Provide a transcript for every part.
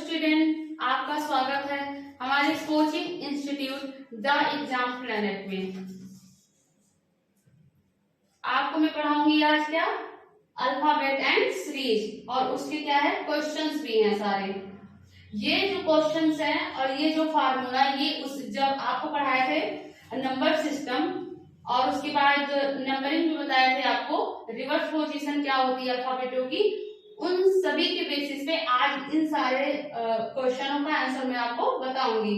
Student, आपका स्वागत है हमारे coaching institute the exam planet में। आपको मैं पढ़ाऊंगी आज क्या, अल्फाबेट एंड सीरीज, और उसके क्या है क्वेश्चंस भी हैं सारे। ये जो क्वेश्चंस हैं और ये जो फार्मूला, ये उस जब आपको पढ़ाए थे नंबर सिस्टम और उसके बाद नंबरिंग भी बताए थे आपको, रिवर्स पोजीशन क्या होती है अल्फाबेटों की, उन सभी के बेसिस पे आज इन सारे क्वेश्चनों का आंसर मैं आपको बताऊंगी।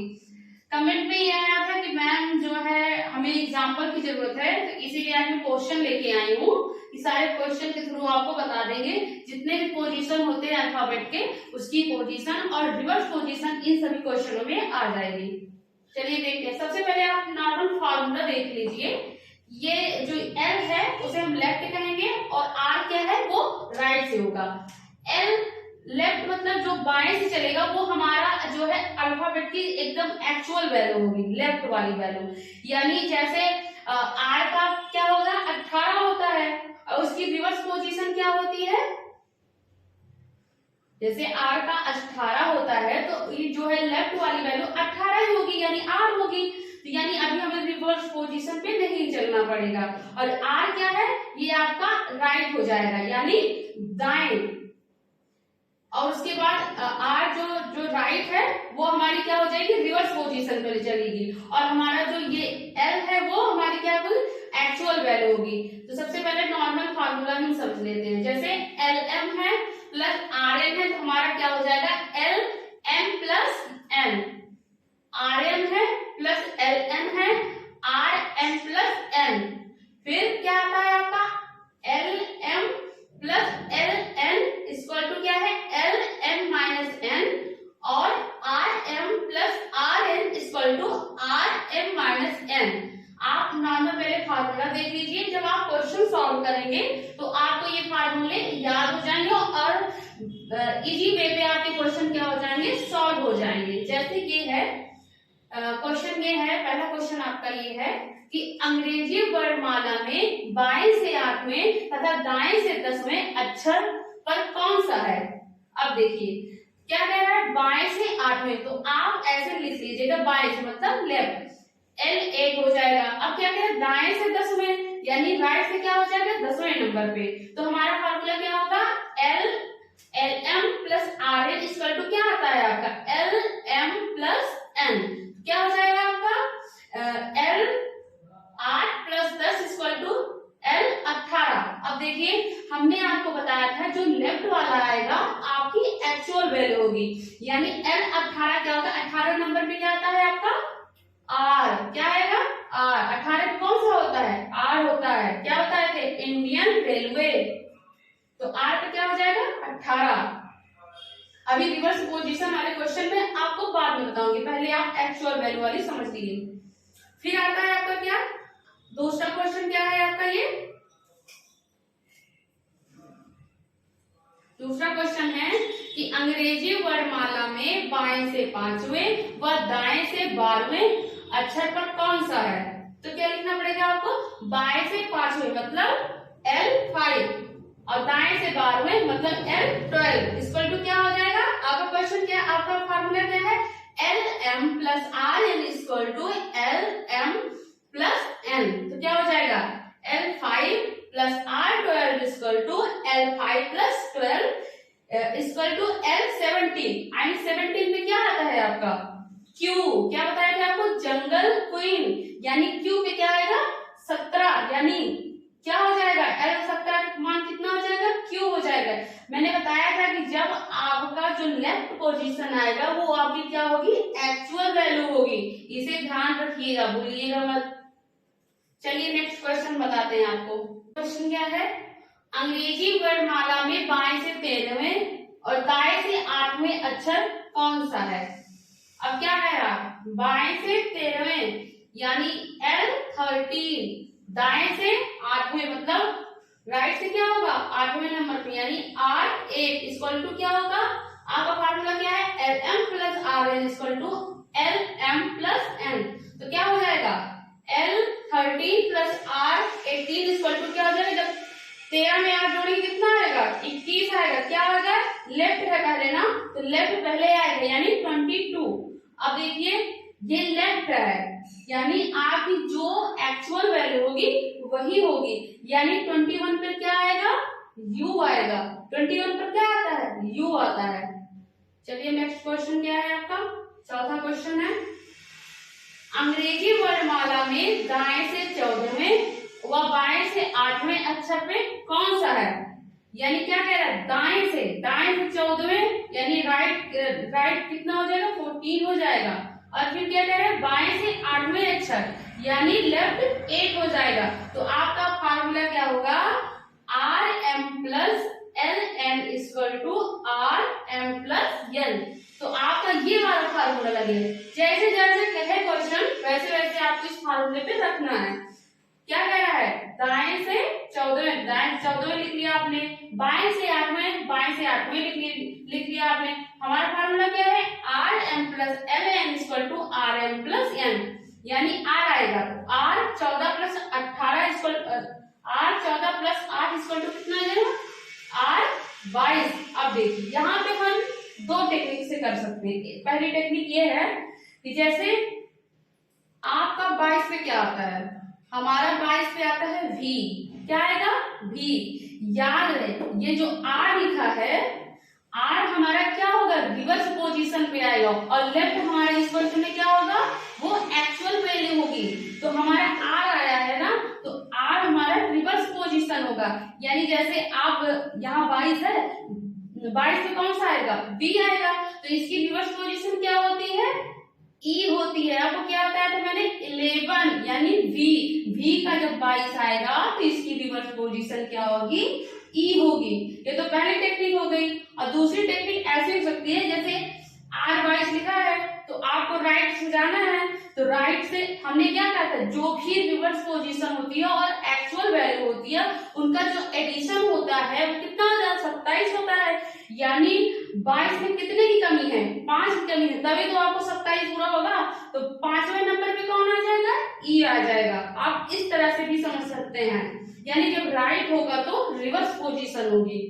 कमेंट में ये आया था कि मैम जो है हमें एग्जांपल की जरूरत है, तो इसीलिए आज मैं क्वेश्चन लेके आई हूँ। इस सारे क्वेश्चन के थ्रू आपको बता देंगे जितने भी पोजीशन होते हैं अल्फाबेट के, उसकी पोजीशन और रिवर्स पोजीशन इन सभी क्वेश्चनों में आ जाएगी। चलिए देखते हैं। सबसे पहले आप नॉर्मल फार्मूला देख लीजिए। ये जो L है उसे हम लेफ्ट कहेंगे और R क्या है वो राइट से होगा। L लेफ्ट मतलब जो बाएं से चलेगा वो हमारा जो है अल्फाबेट की एकदम एक्चुअल वैल्यू होगी, लेफ्ट वाली वैल्यू। यानी जैसे R का क्या होगा 18 होता है और उसकी रिवर्स पोजीशन क्या होती है, जैसे R का 18 होता है तो ये जो है लेफ्ट वाली वैल्यू 18 ही होगी, यानी R होगी। तो यानी अभी हमें रिवर्स पोजीशन पे नहीं चलना पड़ेगा। और R क्या है, ये आपका राइट हो जाएगा यानी दाएं। और उसके बाद R जो राइट है वो हमारी क्या हो जाएगी, रिवर्स पोजीशन पे चलेगी। और हमारा जो ये L है वो हमारी क्या होगी, एक्चुअल वैल्यू होगी। तो सबसे पहले नॉर्मल फार्मूला हम समझ लेते हैं। जैसे LM है प्लस RM है तो हमारा क्या हो जाएगा LM प्लस N। RM है प्लस LN है RM प्लस N। फिर क्या आता है आपका LM plus LN equal to क्या है LM माइनस N, और RM plus RN equal to RM minus N। आप नॉर्मल पहले फार्मूला देख लीजिए, जब आप क्वेश्चन सॉल्व करेंगे तो आपको ये फार्मूले याद हो जाएंगे और इजी वे पे आपके क्वेश्चन क्या हो जाएंगे, सॉल्व हो जाएंगे। जैसे ये है क्वेश्चन, ये है पहला क्वेश्चन आपका ये है कि अंग्रेजी वर्णमाला में बाएं से 8वें तथा दाएं से 10वें अक्षर पर कौन सा है। अब देखिए क्या कह रहा है, बाएं से 8वें, तो आप ऐसे लिख लीजिएगा बाएं से मतलब लेफ्ट, L8 हो जाएगा। अब क्या कह रहा है दाएं से 10वें, यानी राइट से क्या हो जाएगा 10वें नंबर पे। तो हमारा फार्मूला क्या होगा LM plus RN equal to क्या आता है आपका LM प्लस N। क्या हो जाएगा आपका L 8 plus 10 equal to L 18। अब देखिए हमने आपको बताया था जो लेफ्ट वाला आएगा आपकी एक्चुअल वैल्यू होगी, यानी L 18 क्या होगा, 18 नंबर पे क्या आता है आपका R। क्या आएगा R। 18 कौन सा होता है R होता है। क्या बताए थे, इंडियन रेलवे। तो R पे क्या हो जाएगा 18। अभी रिवर्स पोजीशन वाले क्वेश्चन में आपको बाद में बताऊंगी, पहले आप एक्चुअल वैल्यू वाली समझ लीजिए। फिर आता है आपका क्या, दूसरा क्वेश्चन क्या है आपका, ये दूसरा क्वेश्चन है कि अंग्रेजी वर्णमाला में बाएं से 5वें व दाएं से 12वें अक्षर पर कौन सा है। तो क्या लिखना पड़ेगा आपको, बाएं से 5वें मतलब L5 और दाएं से 12वें मतलब L12 इक्वल टू क्या हो जाएगा आपका क्वेश्चन, क्या आपका फार्मूला क्या है LM plus RN equal to LM plus N। तो क्या हो जाएगा L5 plus R12 equal to L5 plus 12 equal to L17। यानी 17 पे क्या आता है आपका Q। क्या बताया था आपको, जंगल क्वीन, यानी Q पे क्या आएगा 17, यानी क्या हो जाएगा L17 का मान कितना हो जाएगा Q हो जाएगा। मैंने बताया था कि जब आपका जो लेफ्ट पोजीशन आएगा वो आपकी क्या होगी, एक्चुअल वैल्यू होगी। इसे ध्यान रखिएगा, भूलिएगा मत। चलिए नेक्स्ट क्वेश्चन बताते हैं आपको। क्वेश्चन क्या है, अंग्रेजी वर्णमाला में बाएं से 13वें और दाएं से 8वें अक्षर कौन सा है। अब क्या कह रहा, बाएं से 13वें यानी L13, दाएं से 8वें मतलब राइट से क्या होगा 8वें नंबर पे, यानी R8 इक्वल टू क्या होगा आपका फार्मूला क्या है LM plus RN equal to LM plus N। तो क्या हो जाएगा L13 plus R18 equal to क्या हो जाएगा, जब 13 में 8 जोड़ेंगे कितना आएगा 21 आएगा। क्या आएगा लेफ्ट है पहले ना, ना, तो लेफ्ट पहले आएगा यानी 22। अब देखिए ये लेफ्ट है, यानी आपकी जो एक्चुअल वैल्यू होगी वही होगी, यानी 21 पे क्या आएगा, u आएगा। 21 पर क्या आता है, u आता है। चलिए नेक्स्ट क्वेश्चन क्या है आपका, चौथा क्वेश्चन है, अंग्रेजी वर्णमाला में दाएं से 14वें व बाएं से 8वें अक्षर पे कौन सा है। यानी क्या कह रहा है, दाएं से 14वें यानी राइट कितना हो जाएगा, 14 हो जाएगा। और फिर क्या कह रहा है, बाएं से 8वें अक्षर यानी लेफ्ट 8 हो जाएगा। तो आपका फार्मूला क्या होगा, R M plus L N equal to R M plus L. तो आपका ये वाला फार्मूला लगेगा। जैसे जैसे कहे क्वेश्चन वैसे वैसे आपको इस फार्मूले पे रखना है। क्या कह रहा है, दाएं से 14वें, दाएं से 14वें लिख लिया आपने, बाएं से 8वें, बाएं से 8वें लिख लिया आपने। हमारा फार्मूला क्या है, R M plus L N equal to R M plus N, यानी आर आएगा तो R 14 plus 18 equal R 14 plus 8 equal to कितना आ जाएगा, आर 22। अब देखिए यहाँ पे हम दो टेक्निक से कर सकते हैं। पहली टेक्निक ये है कि जैसे आपका 22 पे क्या आता है, हमारा 22 पे आता है v, क्या आएगा v। याद रहे ये जो r लिखा है, r हमारा क्या होगा, रिवर्स पोजीशन पे आएगा, और लेफ्ट हमारे इस क्वेश्चन में क्या होगा, वो एक्चुअल वैल्यू होगी। तो हमारा r आया है ना, तो r हमारा रिवर्स पोजीशन होगा। यानी जैसे आप यहाँ 22 है, 22 पे कौन सा आएगा, b आएगा। तो इसकी रिवर्स पोजीशन क्या होती है, ई होती है। आपको क्या बताया था मैंने, 11 यानी v का जब 22 आएगा तो इसकी रिवर्स पोजीशन क्या होगी, ई होगी। ये तो पहली टेक्निक हो गई। और दूसरी टेक्निक ऐसे हो सकती है, जैसे r 22 लिखा है तो आपको राइट से जाना है, तो राइट से हमने क्या कहा था, जो भी रिवर्स पोजीशन होती है और एक्चुअल वैल्यू होती है उनका जो एडिशन होता है वो कितना हो जाता है, 27 होता है। यानी 22 में कितने की कमी है, 5 की कमी है, तभी तो आपको 27 पूरा होगा। तो 5वें नंबर पे कौन आ जाएगा, ई आ जाएगा। आप इस तरह से भी समझ सकते हैं, यानी जब राइट होगा तो रिवर्स पोजीशन होगी।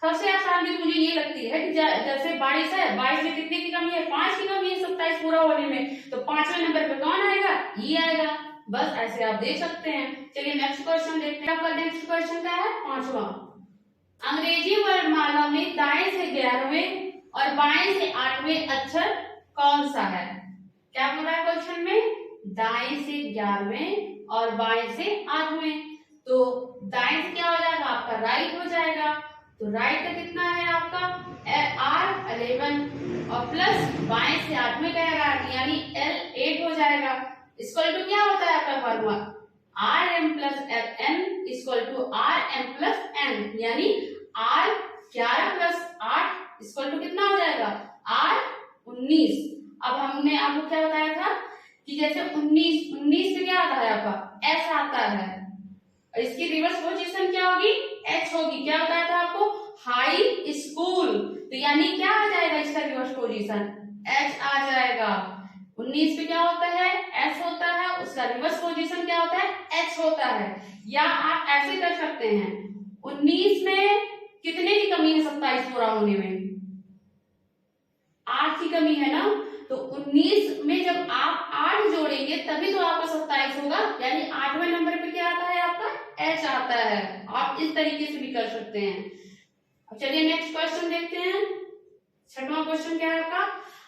सबसे आसान भी मुझे ये लगती है कि जैसे 22 है, 22 में कितने की कमी है, 5 की कमी है 27 पूरा होने में, तो 5वें नंबर पे कौन आएगा, ई आएगा। बस ऐसे आप देख सकते हैं। चलिए नेक्स्ट क्वेश्चन देखते हैं। आपका नेक्स्ट क्वेश्चन क्या है, 5वां, अंग्रेजी वर्णमाला में दाएं से 11वें और बाएं से 8वें अक्षर कौन सा है। क्या बोल रहा है क्वेश्चन में, दाएं से 11वें और बाएं से 8वें। तो दाएं से क्या हो जाएगा, आपका राइट हो जाएगा। तो राइट का कितना है आपका, आर 11 और प्लस बाएं से 8वें का है यानी एल 8 हो जाएगा। इक्वल टू क्या होता है आपका formula, R M plus N equal to R M plus N, यानी आर 11 प्लस 8 इक्वल टू कितना हो जाएगा, आर 19। अब हमने आपको क्या बताया था कि जैसे 19 पे क्या आता है आपका, एस आता है, और इसकी रिवर्स पोजीशन क्या होगी, एच होगी। क्या बताया था आपको, हाई स्कूल। तो यानी क्या आ जाएगा इसका रिवर्स पोजीशन, एच आ जाएगा। 19 पे क्या होता है, एस होता है, उसका रिवर्स पोजीशन क्या होता है, एच होता है। या आप ऐसे कर सकते हैं, 19 में कितने की कमी है 27 पूरा होने में, 8 की कमी है ना। तो 19 में जब आप 8 जोड़ेंगे तभी तो आपका 27 होगा, यानी 8वें नंबर पे क्या आता है आपका, एच आता है। आप इस तरीके से भी कर सकते हैं। अब चलिए नेक्स्ट क्वेश्चन देखते हैं। 6वां क्वेश्चन क्या है आपका,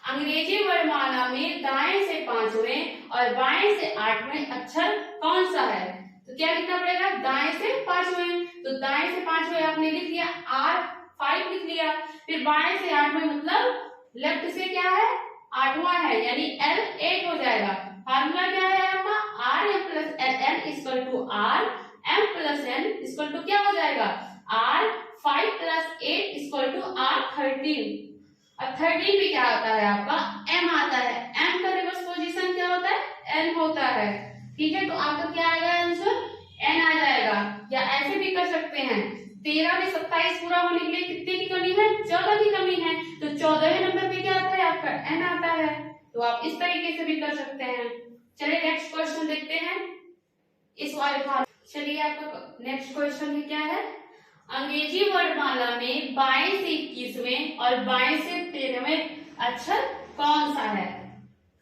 अंग्रेजी वर्णमाला में दाएं से 5वें और बाएं से 8वें अक्षर कौन सा है। तो क्या लिखना पड़ेगा, दाएं से 5वें। तो दाएं से 5वें आपने लिख लिया, आर 5 लिख लिया। फिर बाएं से 8वें मतलब लेफ्ट से क्या है, 8वां है, यानी एल 8 हो जाएगा। फार्मूला क्या है आपका, R M plus L N equal to R M plus N equal to क्या हो जाएगा, R 5 plus 8 equal to R 13। अब 13 भी क्या आता है आपका, m आता है। m का रिवर्स पोजीशन क्या होता है, n होता है। ठीक है, तो आपका क्या आएगा आंसर, n आ जाएगा। या ऐसे भी कर सकते हैं, 13 में 27 पूरा होने के लिए कितने की कमी है, 14 की कमी है। तो 14वें नंबर पे क्या आता है आपका, n आता है। तो आप इस तरीके से भी कर सकते हैं। चलिए नेक्स्ट क्वेश्चन देखते हैं इस वाले। चलिए आपका नेक्स्ट क्वेश्चन क्या है, अंग्रेजी वर्णमाला में बाएं से 21वें और बाएं से 13वें अक्षर कौन सा है?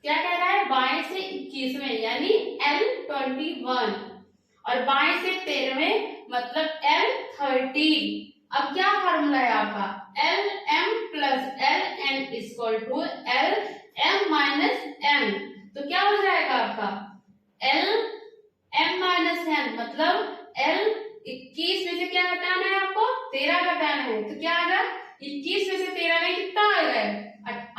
क्या कह रहा है? बाएं से 21वें यानी L21 और बाएं से 13वें मतलब L30। अब क्या फार्मूला है आपका? LM plus LN equal to LM minus N। तो क्या हो जाएगा आपका? LM माइनस N मतलब L 21 में से क्या घटाना है आपको? 13 घटाना है। तो क्या आएगा? 21 में से 13 में कितना आएगा?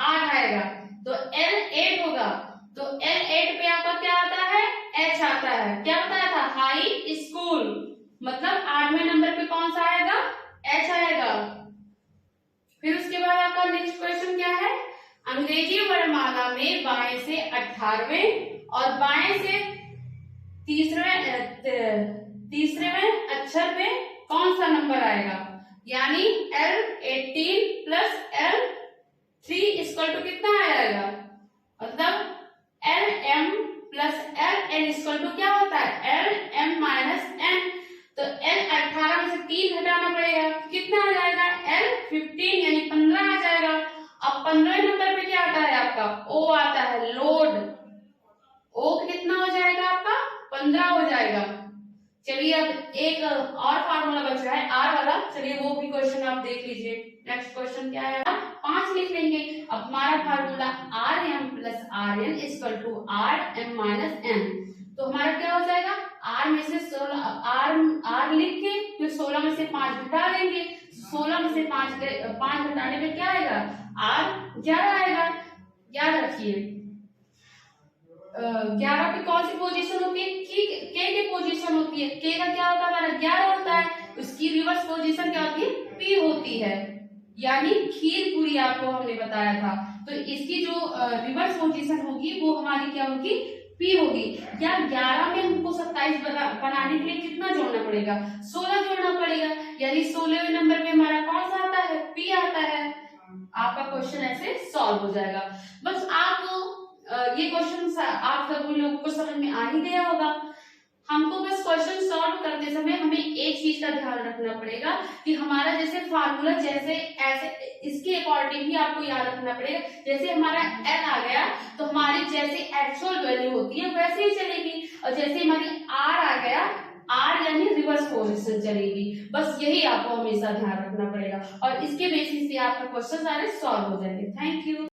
8 आएगा। तो L8 होगा। तो L8 पे आपका क्या आता है? H आता है। क्या बताया था? High school. मतलब 8वें नंबर पे कौन सा आएगा? H आएगा। फिर उसके बाद आपका नेक्स्ट क्वेश्चन क्या है? अंग्रेजी वर्णमाला में बाएं से 18वें और बाएं से तीसरेवें अक्षर पे कौन सा नंबर आएगा? यानी L18 plus L3 equal to कितना आएगा? मतलब LM plus LN equal to क्या होता है? LM minus N। तो L18 में से 3 घटाना पड़ेगा, कितना आ जाएगा? L15 यानी 15 आ जाएगा। अब 15वें नंबर पे क्या आता है आपका? O आता है, लोड। O कितना हो जाएगा आपका? 15 हो जाएगा। चलिए अब एक और फार्मूला बच रहा है R वाला, चलिए वो भी क्वेश्चन आप देख लीजिए। नेक्स्ट क्वेश्चन क्या है? 5 लिख लेंगे। अब हमारा formula RM plus RN equal to RM minus N। तो हमारा क्या हो जाएगा? R में से 16 R लिख के फिर 16 में से 5 घटा लेंगे। 16 में से 5 घटाने पे क्या आएगा? R 11 आएगा। याद रखिए 11 पे कौन सी पोजीशन होती है? के की पोजीशन होती है। के का क्या होता है? हमारा 11 होता है। उसकी रिवर्स पोजीशन क्या होती है? पी होती है। यानी खीर पूरी आपको हमने बताया था। तो इसकी जो रिवर्स पोजीशन होगी वो हमारी क्या होगी? पी होगी। या 11 में हमको 27 बनाने के लिए कितना जोड़ना पड़ेगा? 16 जोड़ना पड़ेगा। यानी 16वें नंबर पे हमारा कौन सा आता है? पी आता है। आपका क्वेश्चन ऐसे सॉल्व हो जाएगा। बस आप ये क्वेश्चन आप सब लोगों को समझ में आ ही गया होगा। हमको बस क्वेश्चन सॉल्व करते समय हमें एक चीज का ध्यान रखना पड़ेगा कि हमारा जैसे फार्मूला जैसे ऐसे इसके अकॉर्डिंग ही आपको याद रखना पड़ेगा। जैसे हमारा N आ गया तो हमारी जैसे एक्चुअल वैल्यू होती है वैसे ही चलेगी, और जैसे हमारी R आ गया, R यानी रिवर्स पोजीशन चलेगी। बस यही आपको हमेशा ध्यान रखना पड़ेगा और इसके बेसिस पे आपका क्वेश्चन सारे सॉल्व हो जाएंगे। Thank you.